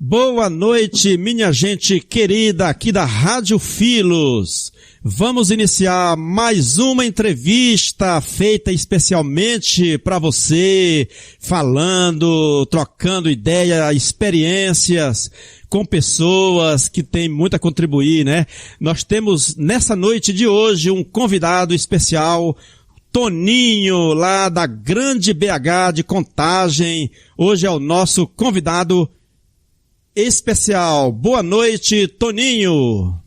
Boa noite, minha gente querida aqui da Rádio Filos. Vamos iniciar mais uma entrevista feita especialmente para você, falando, trocando ideia, experiências com pessoas que têm muito a contribuir, né? Nós temos nessa noite de hoje um convidado especial, Toninho, lá da Grande BH de Contagem. Hoje é o nosso convidado especial. Boa noite, Toninho.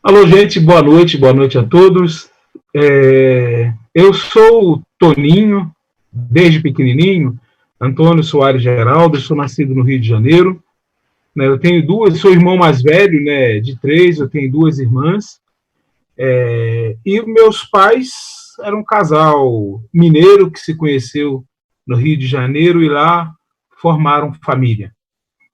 Alô, gente, boa noite a todos. Eu sou o Toninho, desde pequenininho, Antônio Soares Geraldo, sou nascido no Rio de Janeiro. Eu tenho sou irmão mais velho, né, de 3, eu tenho 2 irmãs. E meus pais eram um casal mineiro que se conheceu no Rio de Janeiro e lá formaram família.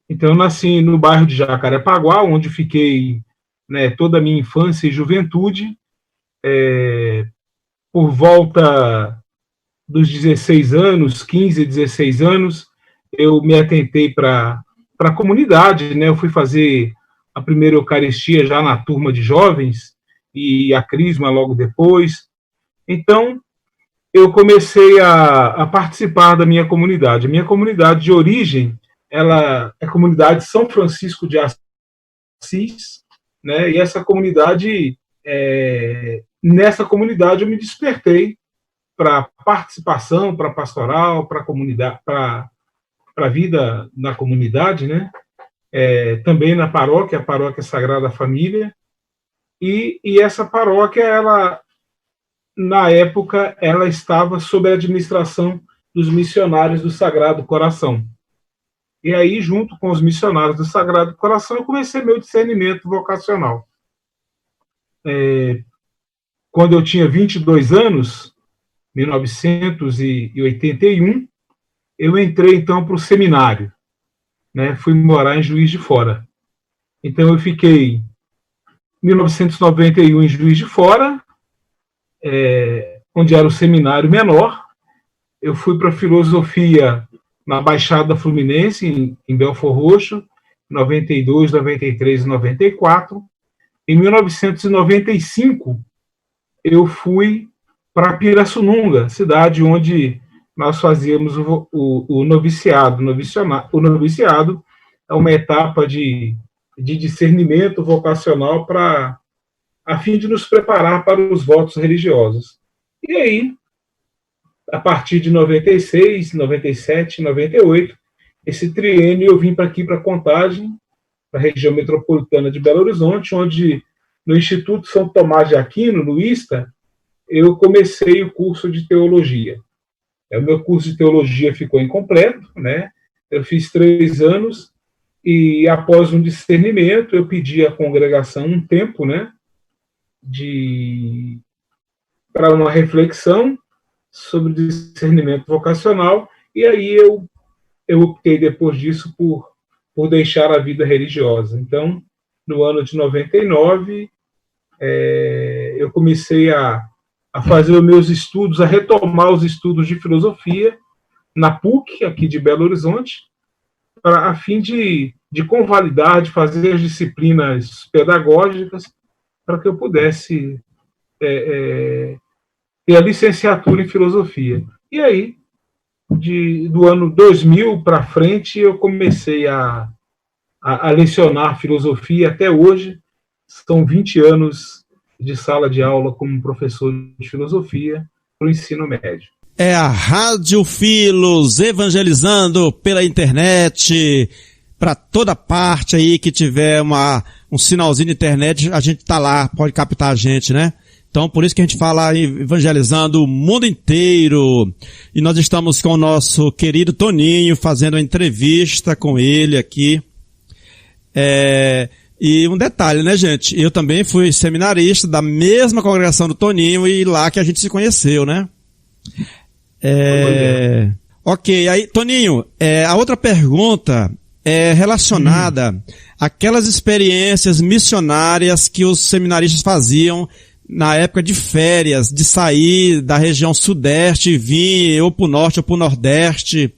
Então, eu nasci no bairro de Jacarepaguá, onde fiquei, né, toda a minha infância e juventude. Por volta dos 16 anos, 15, 16 anos, eu me atentei para a comunidade, né? Eu fui fazer a primeira Eucaristia já na turma de jovens e a Crisma logo depois. Então, eu comecei a participar da minha comunidade. A minha comunidade de origem, ela é a comunidade São Francisco de Assis, né? E essa comunidade, nessa comunidade eu me despertei para participação, para pastoral, para comunidade, para a vida na comunidade, né? Também na paróquia, a Paróquia Sagrada Família. E essa paróquia, ela, na época, ela estava sob a administração dos missionários do Sagrado Coração. E aí, junto com os missionários do Sagrado Coração, eu comecei meu discernimento vocacional. Quando eu tinha 22 anos, 1981, eu entrei, então, para o seminário, né? Fui morar em Juiz de Fora. Então, eu fiquei em 1991 em Juiz de Fora, onde era o seminário menor. Eu fui para filosofia na Baixada Fluminense, em Belford Roxo, 92, 93 e 94. Em 1995, eu fui para Pirassununga, cidade onde nós fazíamos o noviciado. O noviciado é uma etapa de discernimento vocacional a fim de nos preparar para os votos religiosos. E aí, a partir de 96, 97, 98, esse triênio eu vim para aqui, para Contagem, para a região metropolitana de Belo Horizonte, onde no Instituto São Tomás de Aquino, no ISTA, eu comecei o curso de teologia. O meu curso de teologia ficou incompleto, né? Eu fiz 3 anos e, após um discernimento, eu pedi à congregação um tempo, né, para uma reflexão sobre discernimento vocacional, e aí eu optei, depois disso, por deixar a vida religiosa. Então, no ano de 99, eu comecei a fazer os meus estudos, a retomar os estudos de filosofia na PUC, aqui de Belo Horizonte, a fim de convalidar, de fazer as disciplinas pedagógicas, para que eu pudesse ter a licenciatura em filosofia. E aí, do ano 2000 para frente, eu comecei a lecionar filosofia até hoje. São 20 anos de sala de aula como professor de filosofia para o ensino médio. É a Rádio Filos, evangelizando pela internet, para toda parte aí que tiver um sinalzinho de internet, a gente tá lá, pode captar a gente, né? Então, por isso que a gente fala evangelizando o mundo inteiro. E nós estamos com o nosso querido Toninho, fazendo uma entrevista com ele aqui. E um detalhe, né, gente? Eu também fui seminarista da mesma congregação do Toninho e lá que a gente se conheceu, né? Ok, aí, Toninho, a outra pergunta é relacionada àquelas experiências missionárias que os seminaristas faziam na época de férias, de sair da região sudeste e vir ou para o norte ou para o nordeste.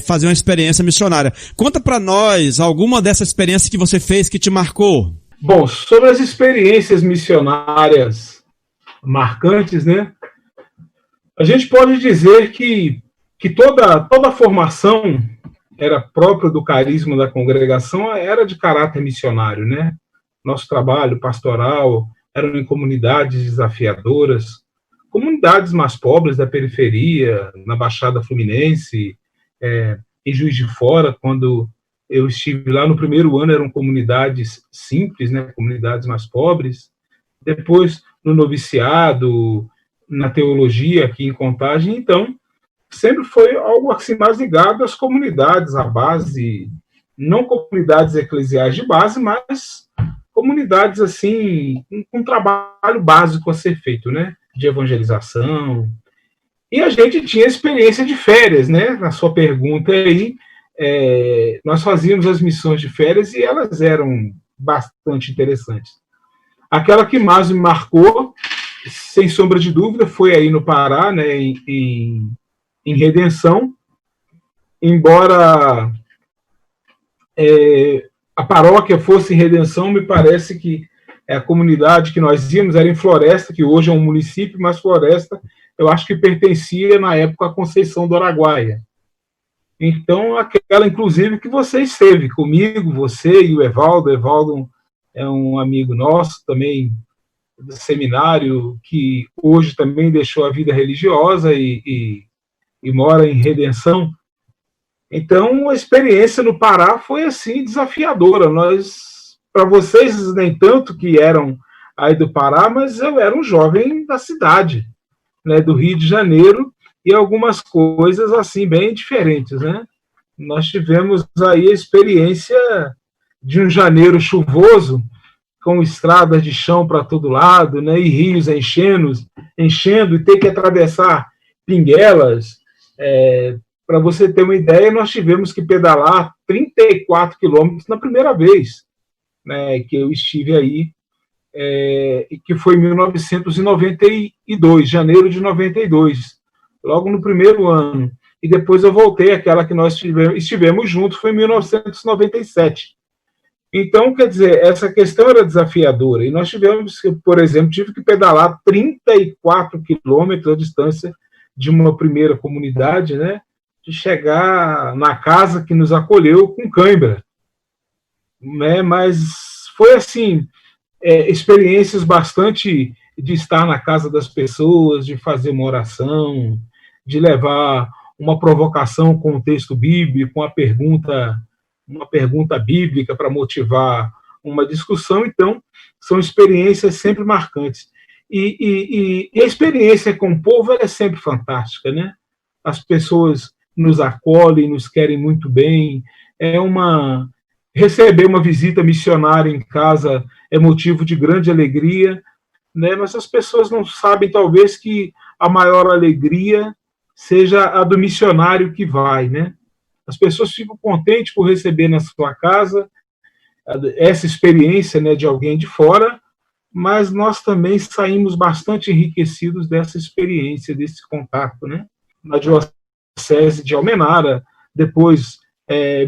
fazer uma experiência missionária. Conta para nós alguma dessa experiência que você fez que te marcou. Bom, sobre as experiências missionárias marcantes, né? A gente pode dizer que toda a formação era própria do carisma da congregação, era de caráter missionário, né? Nosso trabalho pastoral eram em comunidades desafiadoras, comunidades mais pobres da periferia, na Baixada Fluminense, em Juiz de Fora, quando eu estive lá no primeiro ano, eram comunidades simples, né? Comunidades mais pobres. Depois, no noviciado, na teologia aqui em Contagem, então, sempre foi algo assim mais ligado às comunidades, à base, não comunidades eclesiais de base, mas comunidades assim, com trabalho básico a ser feito, né? De evangelização. E a gente tinha experiência de férias, né? Na sua pergunta aí, nós fazíamos as missões de férias e elas eram bastante interessantes. Aquela que mais me marcou, sem sombra de dúvida, foi aí no Pará, né? Em Redenção, embora a paróquia fosse em Redenção, me parece que a comunidade que nós íamos era em Floresta, que hoje é um município, mas Floresta, eu acho que pertencia, na época, à Conceição do Araguaia. Então, aquela, inclusive, que você esteve comigo, você e o Evaldo. O Evaldo é um amigo nosso também, do seminário, que hoje também deixou a vida religiosa e mora em Redenção. Então, a experiência no Pará foi, assim, desafiadora. Para vocês, nem tanto que eram aí do Pará, mas eu era um jovem da cidade, né, do Rio de Janeiro, e algumas coisas, assim, bem diferentes, né? Nós tivemos aí a experiência de um janeiro chuvoso, com estradas de chão para todo lado, né, e rios enchendo, e ter que atravessar pinguelas. Para você ter uma ideia, nós tivemos que pedalar 34 quilômetros na primeira vez, né, que eu estive aí, que foi em 1992, janeiro de 92, logo no primeiro ano. E depois eu voltei, aquela que nós estivemos juntos foi em 1997. Então, quer dizer, essa questão era desafiadora. E nós tivemos, por exemplo, tive que pedalar 34 quilômetros a distância de uma primeira comunidade, né, de chegar na casa que nos acolheu com cãibra. Né, mas foi assim, experiências bastante de estar na casa das pessoas, de fazer uma oração, de levar uma provocação com o texto bíblico, uma pergunta bíblica para motivar uma discussão. Então, são experiências sempre marcantes. E a experiência com o povo é sempre fantástica, né? As pessoas nos acolhem, nos querem muito bem. Receber uma visita missionária em casa é motivo de grande alegria, né? Mas as pessoas não sabem, talvez, que a maior alegria seja a do missionário que vai, né? As pessoas ficam contentes por receber na sua casa essa experiência, né, de alguém de fora, mas nós também saímos bastante enriquecidos dessa experiência, desse contato, né? Na Diocese de Almenara, depois,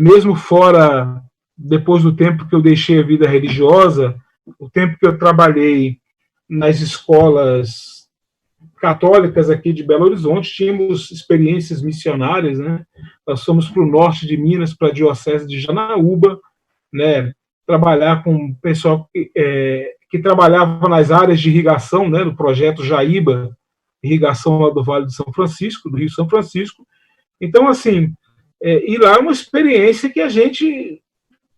mesmo fora, depois do tempo que eu deixei a vida religiosa, o tempo que eu trabalhei nas escolas católicas aqui de Belo Horizonte, tínhamos experiências missionárias, né? Nós fomos para o norte de Minas, para a Diocese de Janaúba, né? Trabalhar com o pessoal que trabalhava nas áreas de irrigação, né? Do projeto Jaíba, irrigação lá do Vale de São Francisco, do Rio São Francisco. Então, assim, e lá é uma experiência que a gente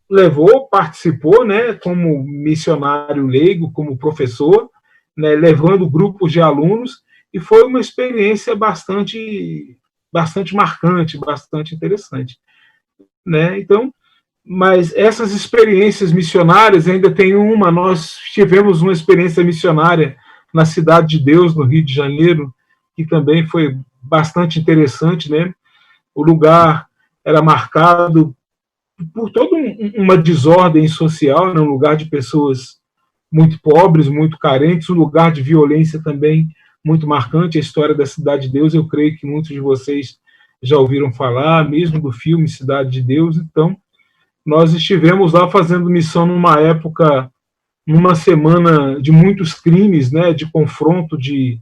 levou, participou, né? Como missionário leigo, como professor, né? Levando grupos de alunos, e foi uma experiência bastante marcante, bastante interessante, né? Então, mas essas experiências missionárias ainda tem uma. Nós tivemos uma experiência missionária na Cidade de Deus, no Rio de Janeiro, que também foi bastante interessante, né? O lugar era marcado por toda uma desordem social, né? Um lugar de pessoas muito pobres, muito carentes, um lugar de violência também muito marcante. A história da Cidade de Deus, eu creio que muitos de vocês já ouviram falar, mesmo do filme Cidade de Deus. Então, nós estivemos lá fazendo missão numa época, numa semana de muitos crimes, né, de confronto de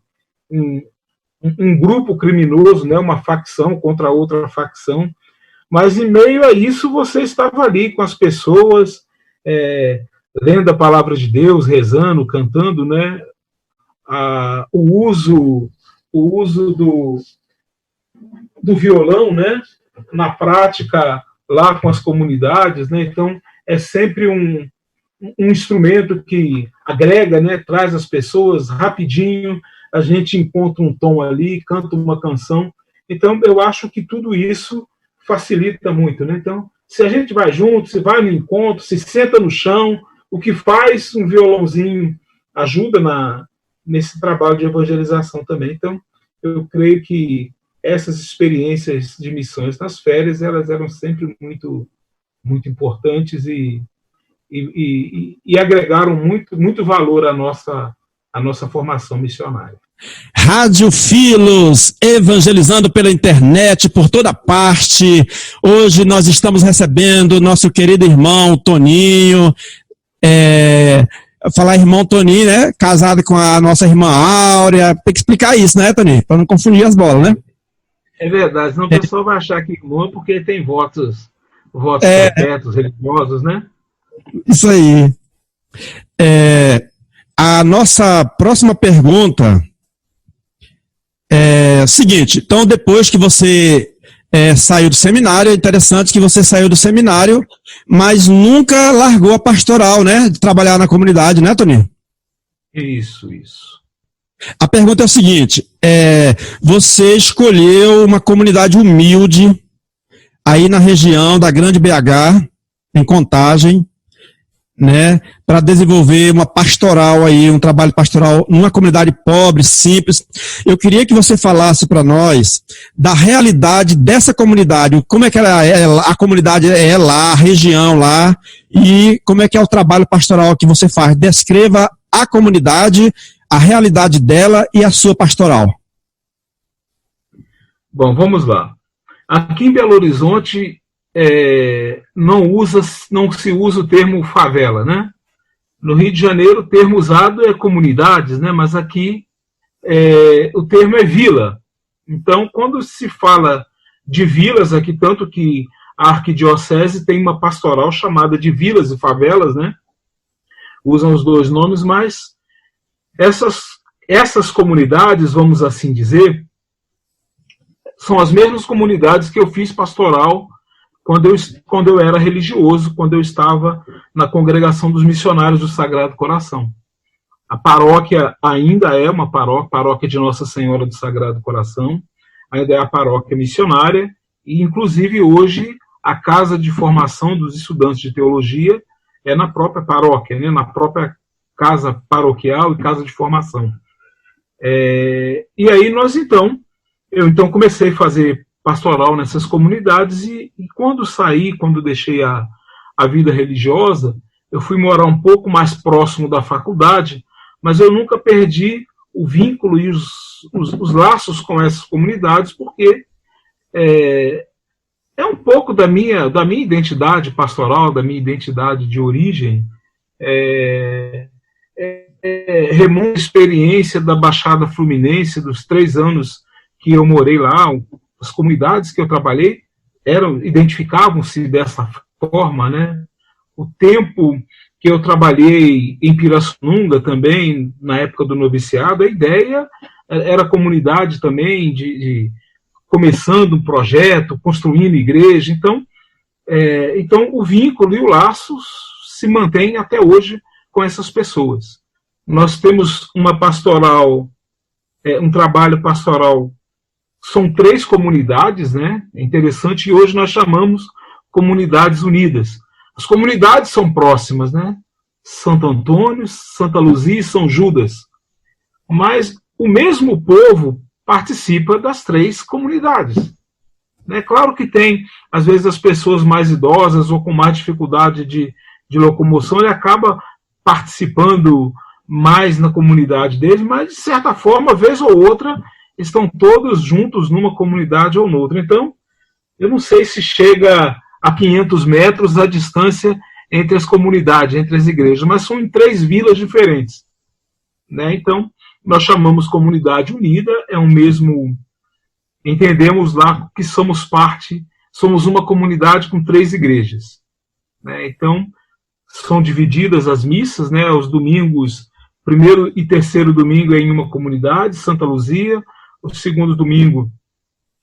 um grupo criminoso, né, uma facção contra outra facção, mas em meio a isso você estava ali com as pessoas, lendo a palavra de Deus, rezando, cantando, né, o uso do violão, né, na prática lá com as comunidades, né, então é sempre um instrumento que agrega, né, traz as pessoas rapidinho, a gente encontra um tom ali, canta uma canção. Então, eu acho que tudo isso facilita muito, né? Então, se a gente vai junto, se vai no encontro, se senta no chão, o que faz um violãozinho ajuda nesse trabalho de evangelização também. Então, eu creio que essas experiências de missões nas férias, elas eram sempre muito, muito importantes e agregaram muito valor à nossa formação missionária. Rádio Filos, evangelizando pela internet, por toda parte. Hoje nós estamos recebendo nosso querido irmão Toninho, falar irmão Toninho, né? Casado com a nossa irmã Áurea. Tem que explicar isso, né, Toninho? Para não confundir as bolas, né? É verdade, senão o pessoal vai achar que irmão porque tem votos perpétuos, religiosos, né? Isso aí. A nossa próxima pergunta é o seguinte: então, depois que você saiu do seminário, é interessante que você saiu do seminário, mas nunca largou a pastoral, né? De trabalhar na comunidade, né, Toninho? Isso. A pergunta é o seguinte: você escolheu uma comunidade humilde aí na região da Grande BH, em Contagem, né, para desenvolver uma pastoral aí, um trabalho pastoral numa comunidade pobre, simples. Eu queria que você falasse para nós da realidade dessa comunidade, como é que a comunidade é lá, a região lá, e como é que é o trabalho pastoral que você faz. Descreva a comunidade, a realidade dela e a sua pastoral. Bom, vamos lá. Aqui em Belo Horizonte, não se usa o termo favela, né? No Rio de Janeiro, o termo usado é comunidades, né? Mas aqui o termo é vila. Então, quando se fala de vilas aqui, tanto que a arquidiocese tem uma pastoral chamada de vilas e favelas, né? Usam os dois nomes, mas essas comunidades, vamos assim dizer, são as mesmas comunidades que eu fiz pastoral quando eu era religioso, quando eu estava na congregação dos missionários do Sagrado Coração. A paróquia ainda é uma paróquia de Nossa Senhora do Sagrado Coração, ainda é a paróquia missionária, e inclusive hoje a casa de formação dos estudantes de teologia é na própria paróquia, né, na própria casa paroquial e casa de formação. E aí eu comecei a fazer pastoral nessas comunidades e quando deixei a vida religiosa, eu fui morar um pouco mais próximo da faculdade, mas eu nunca perdi o vínculo e os laços com essas comunidades, porque é um pouco da minha identidade pastoral, da minha identidade de origem, remonta a experiência da Baixada Fluminense, dos 3 anos que eu morei lá. As comunidades que eu trabalhei identificavam-se dessa forma, né? O tempo que eu trabalhei em Pirassununga também, na época do noviciado, a ideia era comunidade também, de começando um projeto, construindo igreja. Então o vínculo e o laço se mantém até hoje com essas pessoas. Nós temos uma pastoral, um trabalho pastoral. São 3 comunidades, né? É interessante, e hoje nós chamamos comunidades unidas. As comunidades são próximas, né? Santo Antônio, Santa Luzia e São Judas. Mas o mesmo povo participa das 3 comunidades. É claro que tem, às vezes, as pessoas mais idosas ou com mais dificuldade de locomoção, ele acaba participando mais na comunidade dele, mas, de certa forma, vez ou outra, estão todos juntos numa comunidade ou noutra. Então, eu não sei se chega a 500 metros a distância entre as comunidades, entre as igrejas, mas são em 3 vilas diferentes, né? Então, nós chamamos Comunidade Unida, é um mesmo... Entendemos lá que somos uma comunidade com 3 igrejas, né? Então, são divididas as missas, né? Os domingos, primeiro e terceiro domingo é em uma comunidade, Santa Luzia, o segundo domingo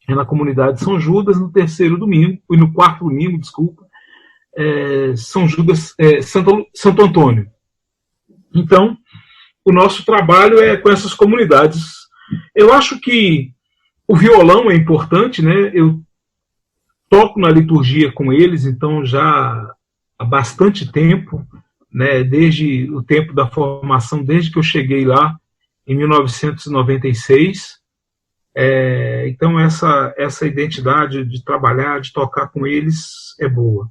é na comunidade São Judas, no terceiro domingo, e no quarto domingo, desculpa, São Judas, Santo Antônio. Então, o nosso trabalho é com essas comunidades. Eu acho que o violão é importante, né? Eu toco na liturgia com eles, então já há bastante tempo, né? Desde o tempo da formação, desde que eu cheguei lá, em 1996. Então essa identidade de trabalhar, de tocar com eles é boa.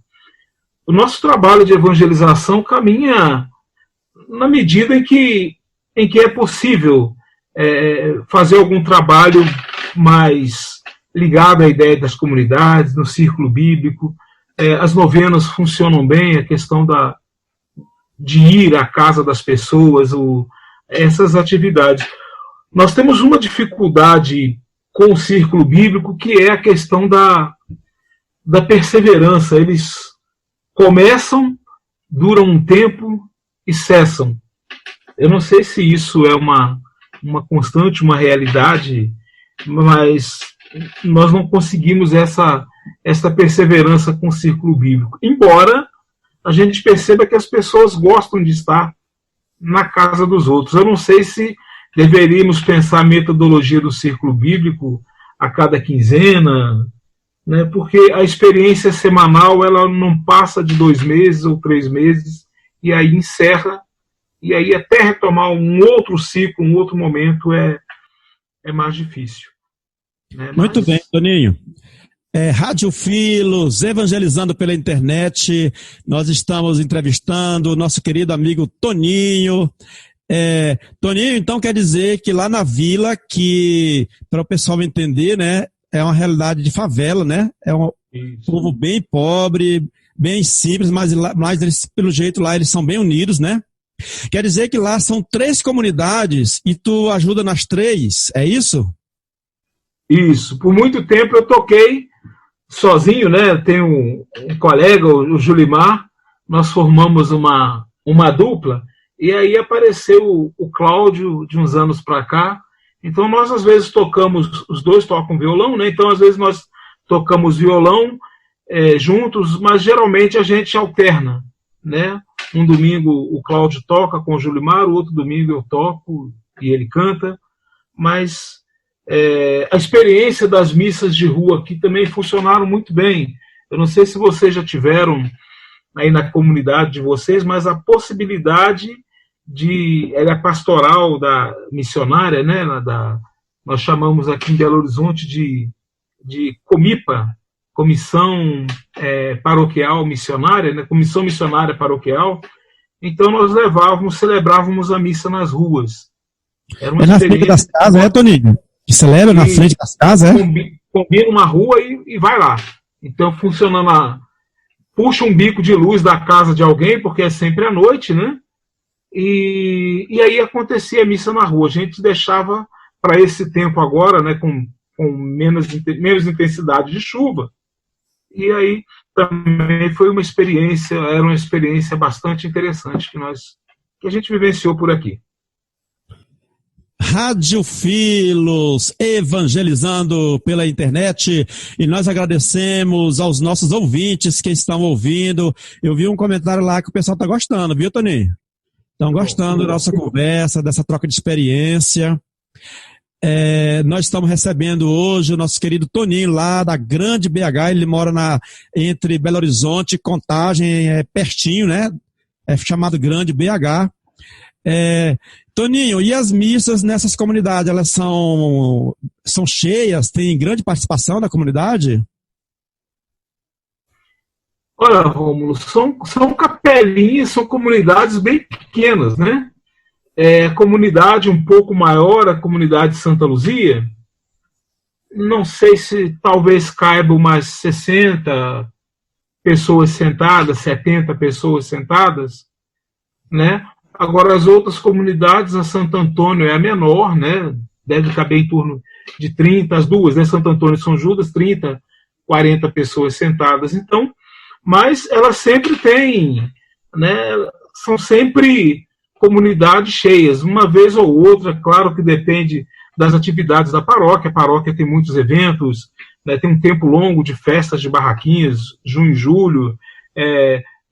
O nosso trabalho de evangelização caminha na medida em que é possível fazer algum trabalho mais ligado à ideia das comunidades, no círculo bíblico. As novenas funcionam bem, a questão de ir à casa das pessoas, essas atividades. Nós temos uma dificuldade com o círculo bíblico, que é a questão da perseverança. Eles começam, duram um tempo e cessam. Eu não sei se isso é uma constante, uma realidade, mas nós não conseguimos essa perseverança com o círculo bíblico. Embora a gente perceba que as pessoas gostam de estar na casa dos outros. Eu não sei se deveríamos pensar a metodologia do círculo bíblico a cada quinzena, né, porque a experiência semanal ela não passa de 2 meses ou 3 meses, e aí encerra, e aí até retomar um outro ciclo, um outro momento é mais difícil. Né? Muito bem, Toninho. Rádio Filos, evangelizando pela internet, nós estamos entrevistando o nosso querido amigo Toninho. Toninho, então quer dizer que lá na vila, que para o pessoal entender, né, é uma realidade de favela, né? É um povo bem pobre, bem simples, mas eles, pelo jeito lá eles são bem unidos, né? Quer dizer que lá são 3 comunidades e tu ajuda nas 3, é isso? Isso. Por muito tempo eu toquei sozinho, né? Tenho um colega, o Julimar, nós formamos uma dupla, e aí apareceu o Cláudio de uns anos para cá. Então nós às vezes tocamos, os dois tocam violão, né? Então às vezes nós tocamos violão juntos, mas geralmente a gente alterna, né? Um domingo o Cláudio toca com o Julimar, o outro domingo eu toco e ele canta, mas a experiência das missas de rua aqui também funcionaram muito bem. Eu não sei se vocês já tiveram aí na comunidade de vocês, mas a possibilidade ela é pastoral da missionária, né? Nós chamamos aqui em Belo Horizonte de COMIPA, Comissão Paroquial Missionária, né? Comissão Missionária Paroquial. Então nós celebrávamos a missa nas ruas. Era uma na frente das casas, Toninho? Que celebra na frente das casas, Combina uma rua e vai lá. Então funciona puxa um bico de luz da casa de alguém, porque é sempre à noite, né? E aí acontecia a missa na rua. A gente deixava para esse tempo agora, né, com menos intensidade de chuva. E aí também foi era uma experiência bastante interessante que a gente vivenciou por aqui. Rádio Filos, evangelizando pela internet, e nós agradecemos aos nossos ouvintes que estão ouvindo. Eu vi um comentário lá que o pessoal está gostando, viu, Toninho? Estão gostando da nossa conversa, dessa troca de experiência. Nós estamos recebendo hoje o nosso querido Toninho, lá da Grande BH. Ele mora entre Belo Horizonte e Contagem, pertinho, né? É chamado Grande BH. Toninho, e as missas nessas comunidades, elas são cheias? Tem grande participação da comunidade? Olha, Rômulo, são capelinhas, são comunidades bem pequenas, né? Comunidade um pouco maior, a comunidade de Santa Luzia, não sei se talvez caibam umas 60 pessoas sentadas, 70 pessoas sentadas, né? Agora, as outras comunidades, a Santo Antônio é a menor, né? Deve caber em torno de 30, as duas, né? Santo Antônio e São Judas, 30, 40 pessoas sentadas. Então, mas elas sempre têm, né? São sempre comunidades cheias, uma vez ou outra, claro que depende das atividades da paróquia. A paróquia tem muitos eventos, né? Tem um tempo longo de festas de barraquinhas, junho e julho,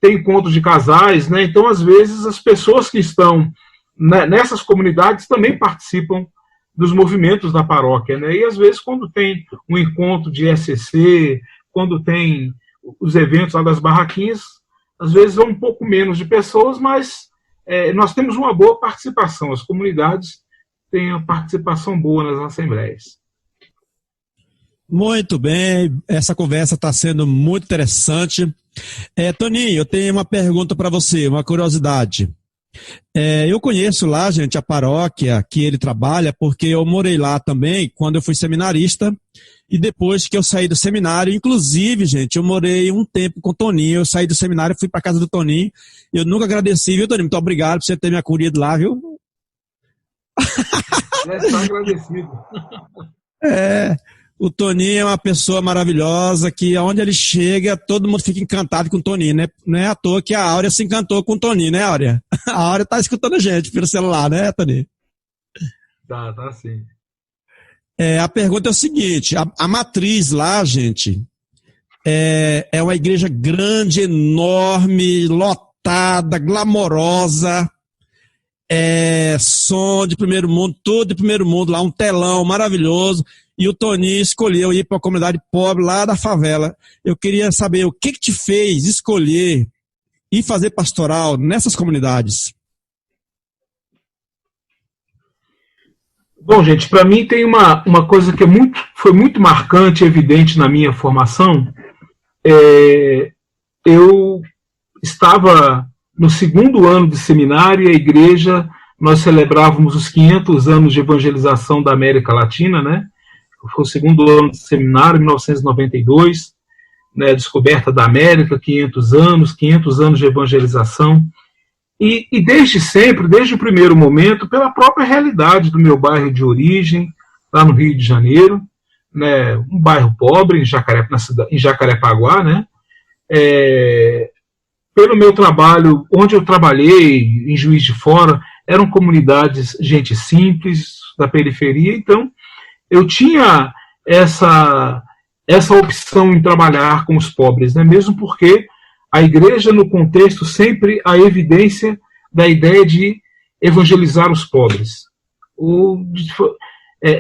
tem encontros de casais, né? Então, às vezes, as pessoas que estão nessas comunidades também participam dos movimentos da paróquia, né? E, às vezes, quando tem um encontro de ECC, quando tem os eventos lá das barraquinhas, às vezes vão um pouco menos de pessoas, mas nós temos uma boa participação. As comunidades têm uma participação boa nas assembleias. Muito bem, essa conversa está sendo muito interessante. Toninho, eu tenho uma pergunta para você, uma curiosidade. Eu conheço lá, gente, a paróquia que ele trabalha, porque eu morei lá também quando eu fui seminarista, e depois que eu saí do seminário, inclusive, gente, eu morei um tempo com o Toninho, eu saí do seminário, fui para casa do Toninho, eu nunca agradeci, viu, Toninho? Muito obrigado por você ter me acolhido lá, viu? Só agradecido. O Toninho é uma pessoa maravilhosa, que aonde ele chega, todo mundo fica encantado com o Toninho, né? Não é à toa que a Áurea se encantou com o Toninho, né, Áurea? A Áurea tá escutando a gente pelo celular, né, Toninho? Tá sim. A pergunta é o seguinte, a matriz lá, gente, é uma igreja grande, enorme, lotada, glamourosa, som de primeiro mundo, tudo de primeiro mundo lá, um telão maravilhoso. E o Toninho escolheu ir para uma comunidade pobre lá da favela. Eu queria saber o que te fez escolher e fazer pastoral nessas comunidades. Bom, gente, para mim tem uma coisa que foi muito marcante, evidente na minha formação. Eu estava no segundo ano de seminário e a igreja, nós celebrávamos os 500 anos de evangelização da América Latina, né? Foi o segundo ano de seminário, 1992, né, descoberta da América, 500 anos de evangelização. E desde sempre, desde o primeiro momento, pela própria realidade do meu bairro de origem, lá no Rio de Janeiro, né, um bairro pobre, em Jacarepaguá, né, pelo meu trabalho, onde eu trabalhei, em Juiz de Fora, eram comunidades, gente simples, da periferia, então eu tinha essa opção em trabalhar com os pobres, né? Mesmo porque a igreja, no contexto, sempre a evidência da ideia de evangelizar os pobres.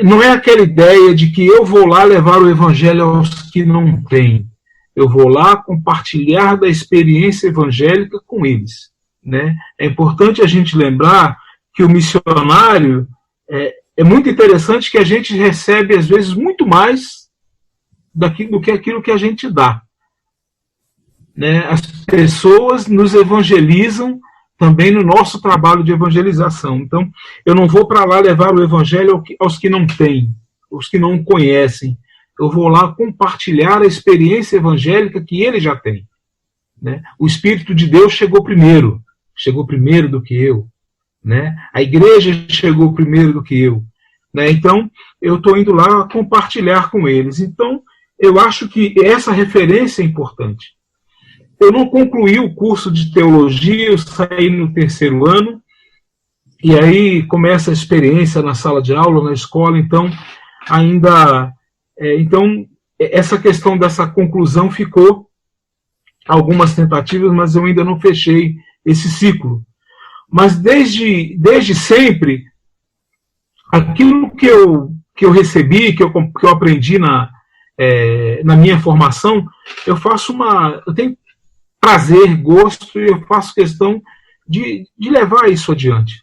Não é aquela ideia de que eu vou lá levar o evangelho aos que não têm. Eu vou lá compartilhar da experiência evangélica com eles, né? É importante a gente lembrar que o missionário é muito interessante que a gente recebe, às vezes, muito mais do que aquilo que a gente dá. Né? As pessoas nos evangelizam também no nosso trabalho de evangelização. Então, eu não vou para lá levar o evangelho aos que não têm, os que não conhecem. Eu vou lá compartilhar a experiência evangélica que ele já tem. Né? O Espírito de Deus chegou primeiro do que eu. Né? A igreja chegou primeiro do que eu. Né? Então, eu estou indo lá compartilhar com eles. Então, eu acho que essa referência é importante. Eu não concluí o curso de teologia, eu saí no terceiro ano, e aí começa a experiência na sala de aula, na escola, então, essa questão dessa conclusão ficou algumas tentativas, mas eu ainda não fechei esse ciclo. Mas desde sempre, aquilo que eu recebi, que eu aprendi na minha formação, eu tenho prazer, gosto, e eu faço questão de levar isso adiante.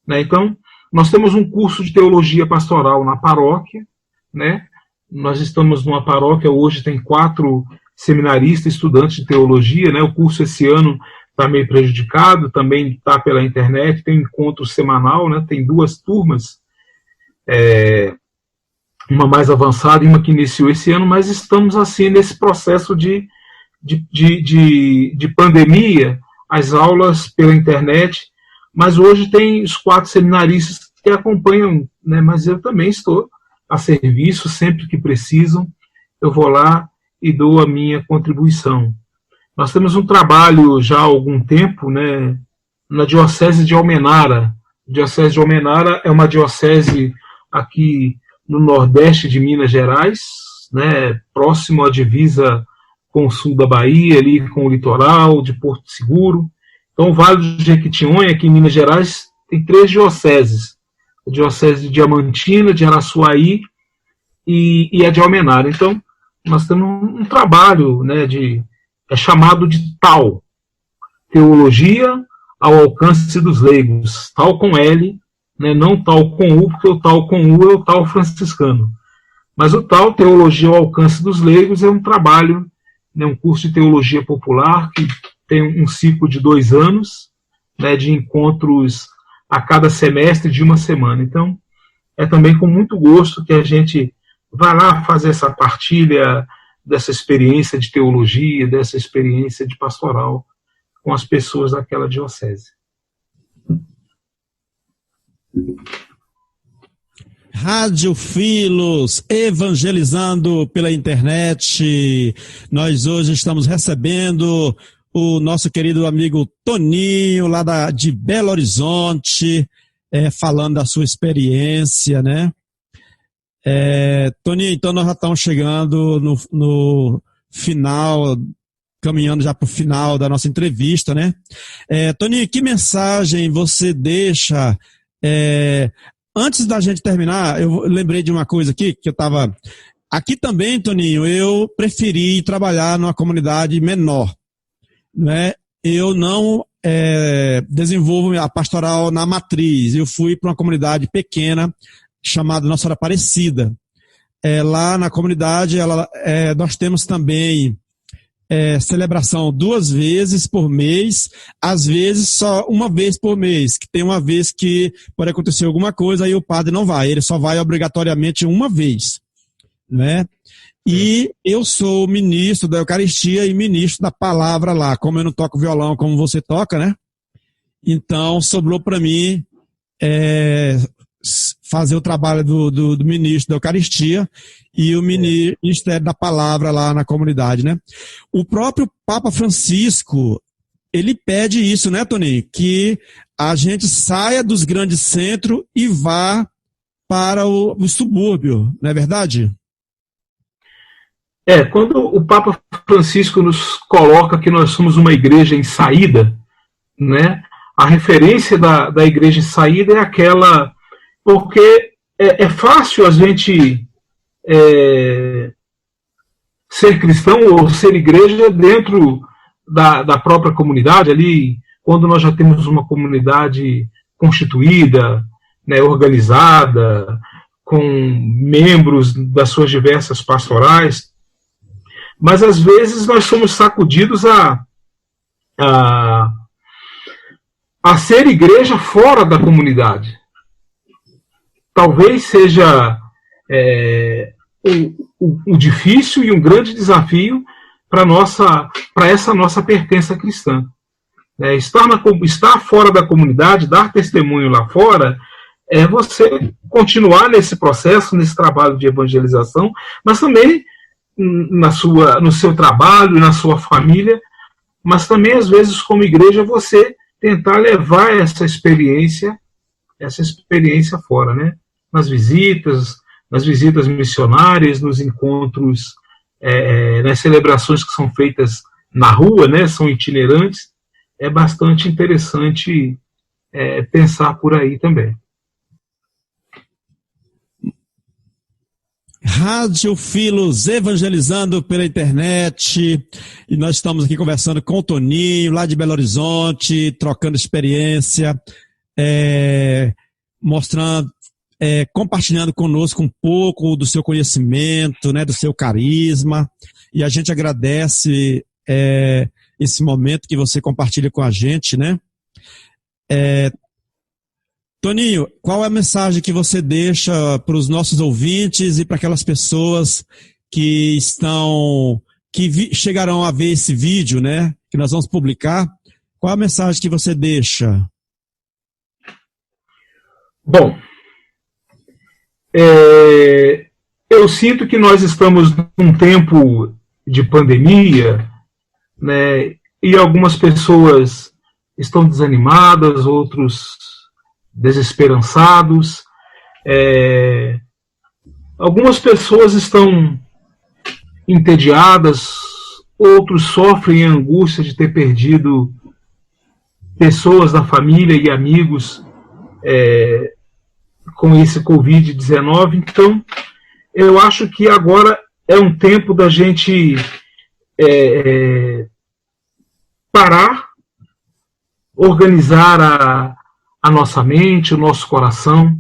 Né? Então, nós temos um curso de teologia pastoral na paróquia, né? Nós estamos numa paróquia, hoje tem 4 seminaristas, estudantes de teologia, né? O curso esse ano está meio prejudicado, também está pela internet, tem um encontro semanal, né? Tem 2 turmas, uma mais avançada e uma que iniciou esse ano, mas estamos assim nesse processo de pandemia, as aulas pela internet, mas hoje tem os 4 seminaristas que acompanham, né, mas eu também estou a serviço, sempre que precisam, eu vou lá e dou a minha contribuição. Nós temos um trabalho já há algum tempo, né, na Diocese de Almenara. A Diocese de Almenara é uma diocese aqui no nordeste de Minas Gerais, né, próximo à divisa com o sul da Bahia, ali com o litoral de Porto Seguro. Então, o Vale do Jequitinhonha, aqui em Minas Gerais, tem 3 dioceses. A Diocese de Diamantina, de Araçuaí e a de Almenara. Então, nós temos um trabalho, né, é chamado de TAL, Teologia ao Alcance dos Leigos, TAL com L, né, não TAL com U, porque o TAL com U é o TAL franciscano. Mas o TAL, Teologia ao Alcance dos Leigos, é um trabalho, né, um curso de teologia popular que tem um ciclo de 2 anos, né, de encontros a cada semestre de uma semana. Então, é também com muito gosto que a gente vai lá fazer essa partilha dessa experiência de teologia, dessa experiência de pastoral com as pessoas daquela diocese. Rádio Filos, evangelizando pela internet. Nós hoje estamos recebendo o nosso querido amigo Toninho, lá de Belo Horizonte, falando da sua experiência, né? Toninho, então nós já estamos chegando no final, caminhando já para o final da nossa entrevista, né? Toninho, que mensagem você deixa? Antes da gente terminar, eu lembrei de uma coisa aqui, que eu estava... Aqui também, Toninho, eu preferi trabalhar numa comunidade menor, né? Eu não desenvolvo a pastoral na matriz, eu fui para uma comunidade pequena, chamada Nossa Senhora Aparecida. Lá na comunidade, nós temos também celebração 2 vezes por mês, às vezes só uma vez por mês, que tem uma vez que pode acontecer alguma coisa e o padre não vai, ele só vai obrigatoriamente uma vez, né? E eu sou ministro da Eucaristia e ministro da palavra lá, como eu não toco violão como você toca, né? Então sobrou para mim fazer o trabalho do ministro da Eucaristia e o Ministério da Palavra lá na comunidade, né? O próprio Papa Francisco, ele pede isso, né, Toninho? Que a gente saia dos grandes centros e vá para o subúrbio, não é verdade? Quando o Papa Francisco nos coloca que nós somos uma igreja em saída, né? A referência da igreja em saída é aquela... Porque é fácil a gente ser cristão ou ser igreja dentro da própria comunidade, ali, quando nós já temos uma comunidade constituída, né, organizada, com membros das suas diversas pastorais, mas às vezes nós somos sacudidos a ser igreja fora da comunidade. Talvez seja um difícil e um grande desafio para essa nossa pertença cristã. Estar fora da comunidade, dar testemunho lá fora, é você continuar nesse processo, nesse trabalho de evangelização, mas também no seu trabalho, na sua família, mas também, às vezes, como igreja, você tentar levar essa experiência fora, né? Nas visitas missionárias, nos encontros, nas celebrações que são feitas na rua, né? São itinerantes. É bastante interessante pensar por aí também. Rádio Filos, evangelizando pela internet, e nós estamos aqui conversando com o Toninho, lá de Belo Horizonte, trocando experiência, mostrando, compartilhando conosco um pouco do seu conhecimento, né, do seu carisma, e a gente agradece esse momento que você compartilha com a gente, né? Toninho, qual é a mensagem que você deixa para os nossos ouvintes e para aquelas pessoas que chegarão a ver esse vídeo, né, que nós vamos publicar? Qual é a mensagem que você deixa? Bom, eu sinto que nós estamos num tempo de pandemia, né, e algumas pessoas estão desanimadas, outros desesperançados. Algumas pessoas estão entediadas, outros sofrem a angústia de ter perdido pessoas da família e amigos com esse Covid-19. Então, eu acho que agora é um tempo da gente parar, organizar a nossa mente, o nosso coração,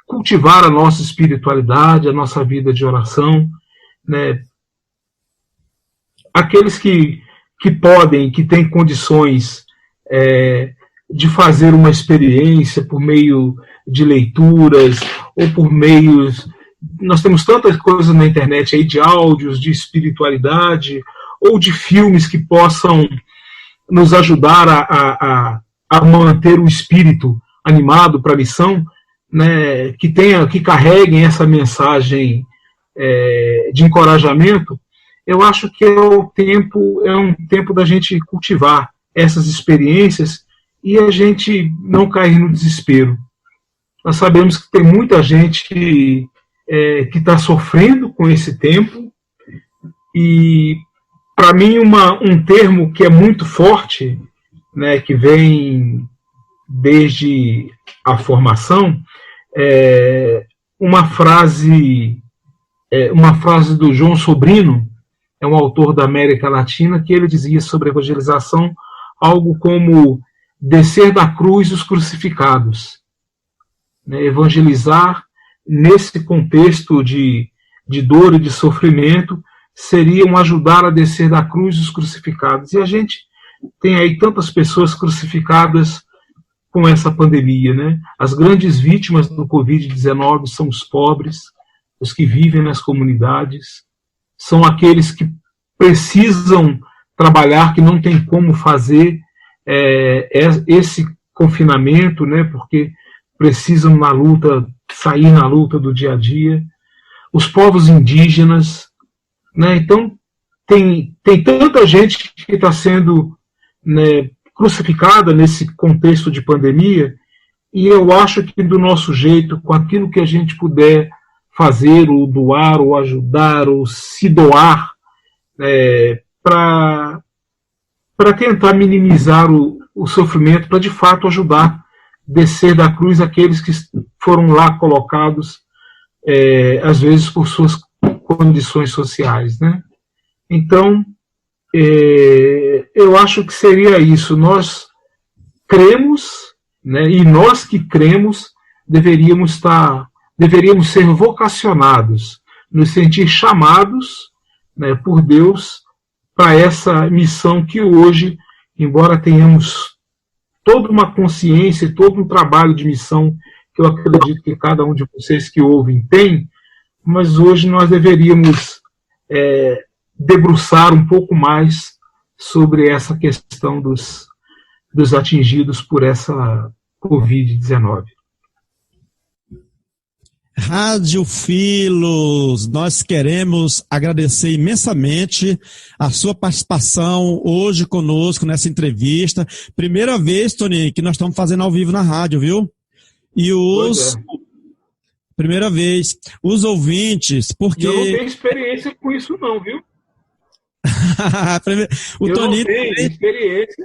cultivar a nossa espiritualidade, a nossa vida de oração, né? Aqueles que podem, que têm condições de fazer uma experiência por meio de leituras ou por meios... Nós temos tantas coisas na internet aí, de áudios, de espiritualidade, ou de filmes que possam nos ajudar a manter o espírito animado para a missão, né, que carreguem essa mensagem de encorajamento. Eu acho que é um tempo da gente cultivar essas experiências e a gente não cair no desespero. Nós sabemos que tem muita gente que está sofrendo com esse tempo, e para mim um termo que é muito forte, né, que vem desde a formação, uma frase do João Sobrino, é um autor da América Latina, que ele dizia sobre a evangelização algo como descer da cruz os crucificados. Evangelizar nesse contexto de dor e de sofrimento seria ajudar a descer da cruz os crucificados. E a gente tem aí tantas pessoas crucificadas com essa pandemia, né? As grandes vítimas do Covid-19 são os pobres, os que vivem nas comunidades, são aqueles que precisam trabalhar, que não tem como fazer esse confinamento, né? Porque precisam sair na luta do dia a dia. Os povos indígenas, né? Então tem tanta gente que está sendo, né, crucificada nesse contexto de pandemia, e eu acho que do nosso jeito, com aquilo que a gente puder fazer, ou doar, ou ajudar, ou se doar, para tentar minimizar o sofrimento, para de fato ajudar, descer da cruz aqueles que foram lá colocados, às vezes por suas condições sociais, né? Então, eu acho que seria isso. Nós cremos, né, e nós que cremos deveríamos ser vocacionados, nos sentir chamados, né, por Deus para essa missão que hoje, embora tenhamos toda uma consciência, todo um trabalho de missão que eu acredito que cada um de vocês que ouvem tem, mas hoje nós deveríamos debruçar um pouco mais sobre essa questão dos atingidos por essa Covid-19. Rádio Filos, nós queremos agradecer imensamente a sua participação hoje conosco nessa entrevista. Primeira vez, Toninho, que nós estamos fazendo ao vivo na rádio, viu? E primeira vez, os ouvintes, porque... Eu não tenho experiência com isso não, viu? O Toninho não tenho experiência.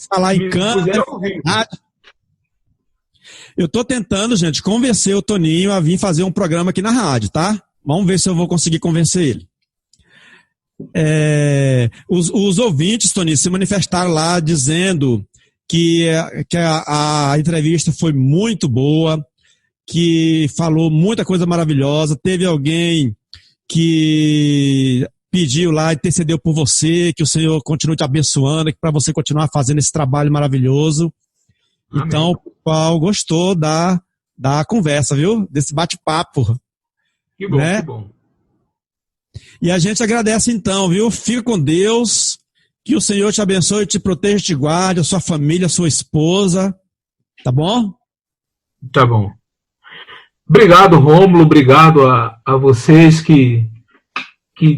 Falar em câmera, rádio. Eu estou tentando, gente, convencer o Toninho a vir fazer um programa aqui na rádio, tá? Vamos ver se eu vou conseguir convencer ele. Os ouvintes, Toninho, se manifestaram lá dizendo que a entrevista foi muito boa, que falou muita coisa maravilhosa. Teve alguém que pediu lá, intercedeu por você, que o Senhor continue te abençoando, para você continuar fazendo esse trabalho maravilhoso. Amém. Então, o pessoal gostou da conversa, viu? Desse bate-papo. Que bom, né? Que bom. E a gente agradece então, viu? Fica com Deus, que o Senhor te abençoe, te proteja, te guarde, a sua família, a sua esposa, tá bom? Tá bom. Obrigado, Rômulo, obrigado a vocês que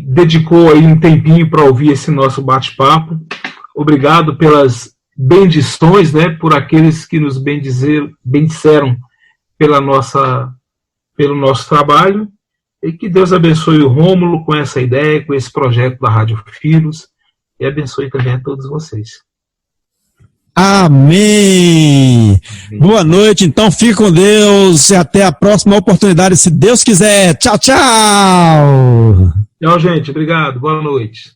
dedicou aí um tempinho para ouvir esse nosso bate-papo. Obrigado pelas bendições, né, por aqueles que nos bendisseram pelo nosso trabalho. E que Deus abençoe o Rômulo com essa ideia, com esse projeto da Rádio Filhos, e abençoe também a todos vocês. Amém! Boa noite, então fique com Deus e até a próxima oportunidade, se Deus quiser. Tchau, tchau! Tchau, gente. Obrigado. Boa noite.